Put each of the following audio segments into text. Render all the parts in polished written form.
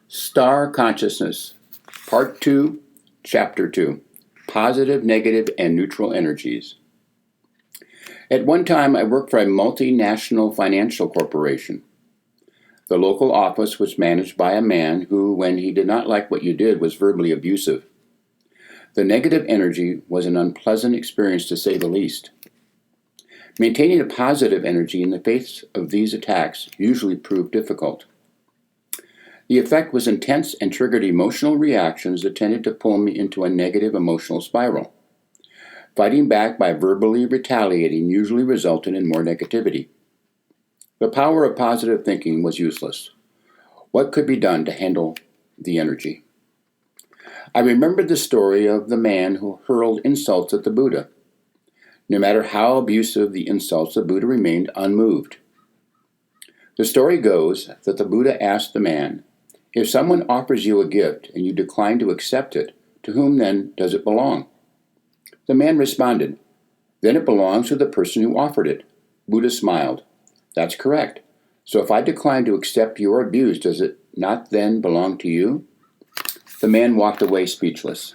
Star Consciousness, Part 2, Chapter 2, Positive, Negative, and Neutral Energies. At one time, I worked for a multinational financial corporation. The local office was managed by a man who, when he did not like what you did, was verbally abusive. The negative energy was an unpleasant experience to say the least. Maintaining a positive energy in the face of these attacks usually proved difficult. The effect was intense and triggered emotional reactions that tended to pull me into a negative emotional spiral. Fighting back by verbally retaliating usually resulted in more negativity. The power of positive thinking was useless. What could be done to handle the energy? I remembered the story of the man who hurled insults at the Buddha. No matter how abusive the insults, the Buddha remained unmoved. The story goes that the Buddha asked the man, "If someone offers you a gift and you decline to accept it, to whom then does it belong?" The man responded, "Then it belongs to the person who offered it." Buddha smiled. "That's correct. So if I decline to accept your abuse, does it not then belong to you?" The man walked away speechless.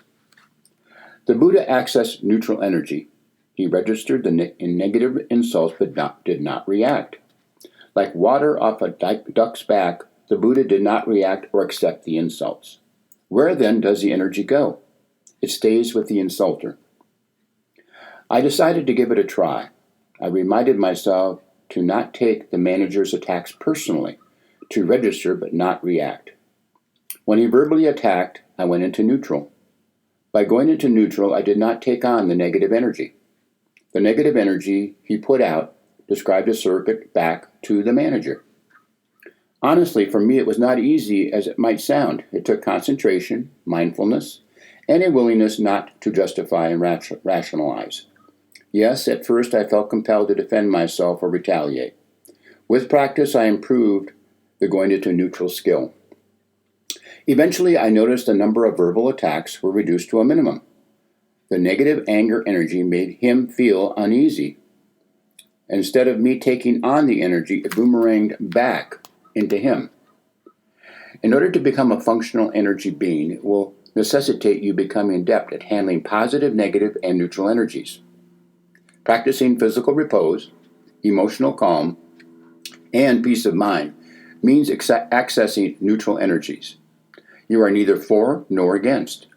The Buddha accessed neutral energy. He registered the negative insults but did not react. Like water off a duck's back, the Buddha did not react or accept the insults. Where then does the energy go? It stays with the insulter. I decided to give it a try. I reminded myself to not take the manager's attacks personally, to register but not react. When he verbally attacked, I went into neutral. By going into neutral, I did not take on the negative energy. The negative energy he put out described a circuit back to the manager. Honestly, for me, it was not easy as it might sound. It took concentration, mindfulness, and a willingness not to justify and rationalize. Yes, at first I felt compelled to defend myself or retaliate. With practice, I improved the going into neutral skill. Eventually, I noticed the number of verbal attacks were reduced to a minimum. The negative anger energy made him feel uneasy. Instead of me taking on the energy, it boomeranged back into him. In order to become a functional energy being, it will necessitate you becoming adept at handling positive, negative, and neutral energies. Practicing physical repose, emotional calm, and peace of mind means accessing neutral energies. You are neither for nor against.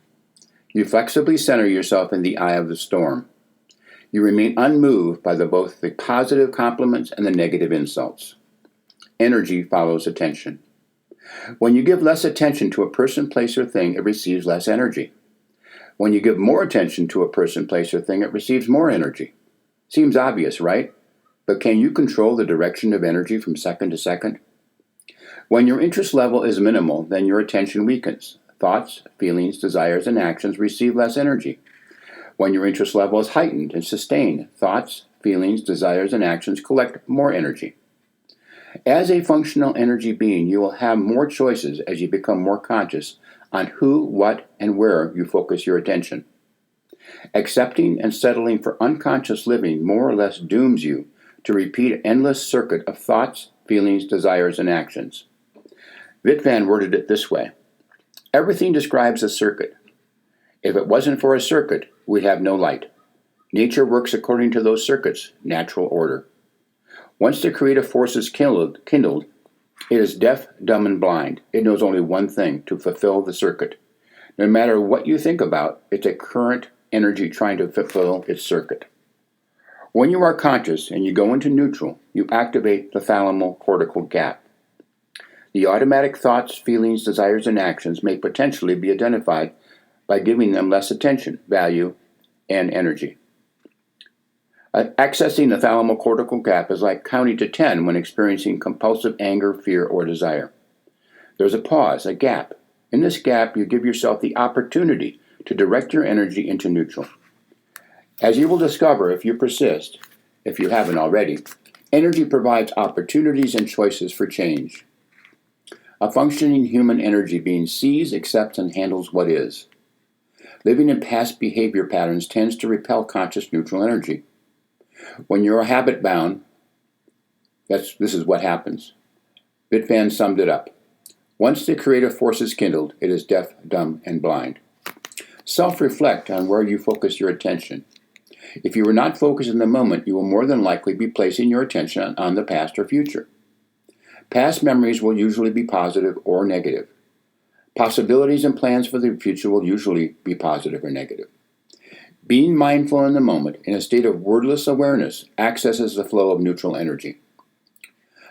You flexibly center yourself in the eye of the storm. You remain unmoved by both the positive compliments and the negative insults. Energy follows attention. When you give less attention to a person, place, or thing, it receives less energy. When you give more attention to a person, place, or thing, it receives more energy. Seems obvious, right? But can you control the direction of energy from second to second? When your interest level is minimal, then your attention weakens. Thoughts, feelings, desires, and actions receive less energy. When your interest level is heightened and sustained, thoughts, feelings, desires, and actions collect more energy. As a functional energy being, you will have more choices as you become more conscious on who, what, and where you focus your attention. Accepting and settling for unconscious living more or less dooms you to repeat an endless circuit of thoughts, feelings, desires, and actions. Wittmann worded it this way: everything describes a circuit. If it wasn't for a circuit, we'd have no light. Nature works according to those circuits, natural order. Once the creative force is kindled, it is deaf, dumb, and blind. It knows only one thing: to fulfill the circuit. No matter what you think about, it's a current energy trying to fulfill its circuit. When you are conscious and you go into neutral, you activate the thalamocortical gap. The automatic thoughts, feelings, desires, and actions may potentially be identified by giving them less attention, value, and energy. Accessing the thalamocortical gap is like counting to 10 when experiencing compulsive anger, fear, or desire. There's a pause, a gap. In this gap, you give yourself the opportunity to direct your energy into neutral. As you will discover if you persist, if you haven't already, energy provides opportunities and choices for change. A functioning human energy being sees, accepts, and handles what is. Living in past behavior patterns tends to repel conscious neutral energy. When you're habit-bound, this is what happens. Wittmann summed it up. Once the creative force is kindled, it is deaf, dumb, and blind. Self-reflect on where you focus your attention. If you are not focused in the moment, you will more than likely be placing your attention on the past or future. Past memories will usually be positive or negative. Possibilities and plans for the future will usually be positive or negative. Being mindful in the moment, in a state of wordless awareness, accesses the flow of neutral energy.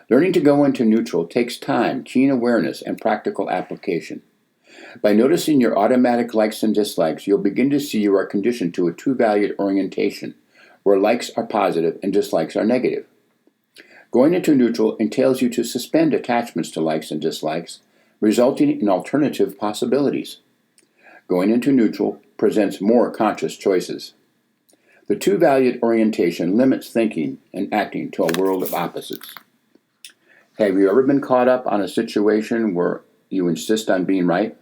Learning to go into neutral takes time, keen awareness, and practical application. By noticing your automatic likes and dislikes, you'll begin to see you are conditioned to a two-valued orientation, where likes are positive and dislikes are negative. Going into neutral entails you to suspend attachments to likes and dislikes, resulting in alternative possibilities. Going into neutral presents more conscious choices. The two-valued orientation limits thinking and acting to a world of opposites. Have you ever been caught up on a situation where you insist on being right?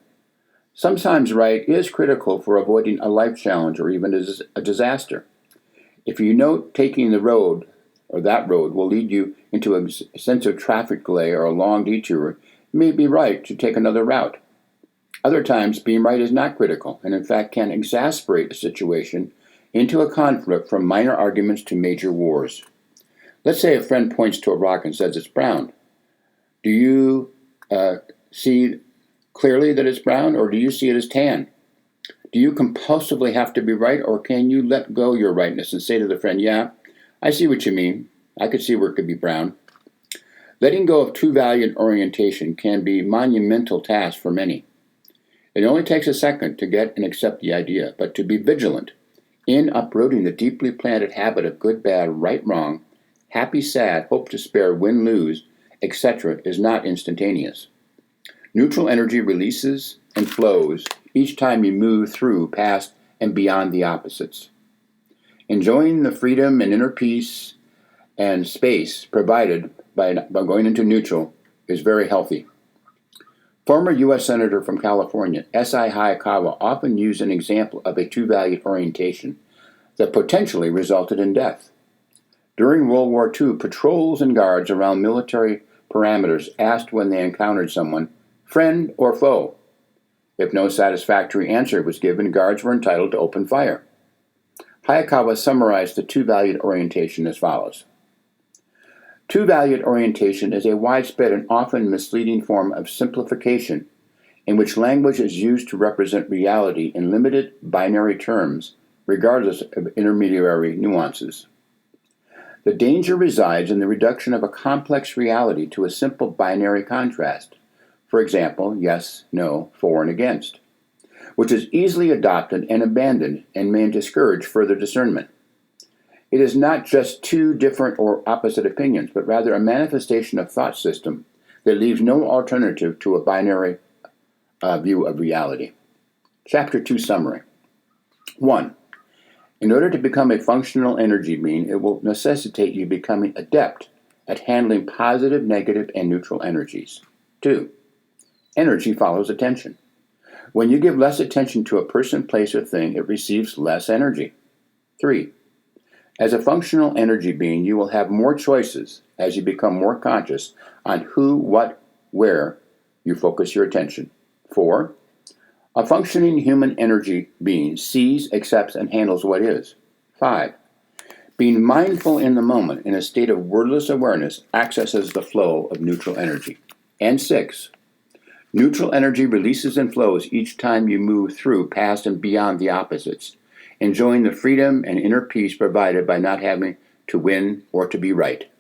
Sometimes right is critical for avoiding a life challenge or even a disaster. If you know taking the road or that road will lead you into a sense of traffic delay or a long detour, it may be right to take another route. Other times, being right is not critical and in fact can exasperate a situation into a conflict from minor arguments to major wars. Let's say a friend points to a rock and says it's brown. Do you see clearly that it's brown, or do you see it as tan? Do you compulsively have to be right, or can you let go your rightness and say to the friend, yeah, I see what you mean. I could see where it could be brown. Letting go of two-valued orientation can be a monumental task for many. It only takes a second to get and accept the idea, but to be vigilant in uprooting the deeply planted habit of good, bad, right, wrong, happy, sad, hope, despair, win, lose, etc. is not instantaneous. Neutral energy releases and flows each time you move through, past, and beyond the opposites. Enjoying the freedom and inner peace and space provided by going into neutral is very healthy. Former U.S. Senator from California, S.I. Hayakawa, often used an example of a two-valued orientation that potentially resulted in death. During World War II, patrols and guards around military parameters asked when they encountered someone, friend or foe. If no satisfactory answer was given, guards were entitled to open fire. Hayakawa summarized the two-valued orientation as follows. Two-valued orientation is a widespread and often misleading form of simplification in which language is used to represent reality in limited binary terms, regardless of intermediary nuances. The danger resides in the reduction of a complex reality to a simple binary contrast. For example, yes, no, for, and against, which is easily adopted and abandoned and may discourage further discernment. It is not just two different or opposite opinions, but rather a manifestation of thought system that leaves no alternative to a binary view of reality. Chapter 2 Summary. 1. In order to become a functional energy being, it will necessitate you becoming adept at handling positive, negative, and neutral energies. 2. Energy follows attention. When you give less attention to a person, place, or thing, it receives less energy. 3. As a functional energy being, you will have more choices as you become more conscious on who, what, where you focus your attention. 4. A functioning human energy being sees, accepts, and handles what is. 5. Being mindful in the moment in a state of wordless awareness accesses the flow of neutral energy. And 6. Neutral energy releases and flows each time you move through, past, and beyond the opposites, enjoying the freedom and inner peace provided by not having to win or to be right.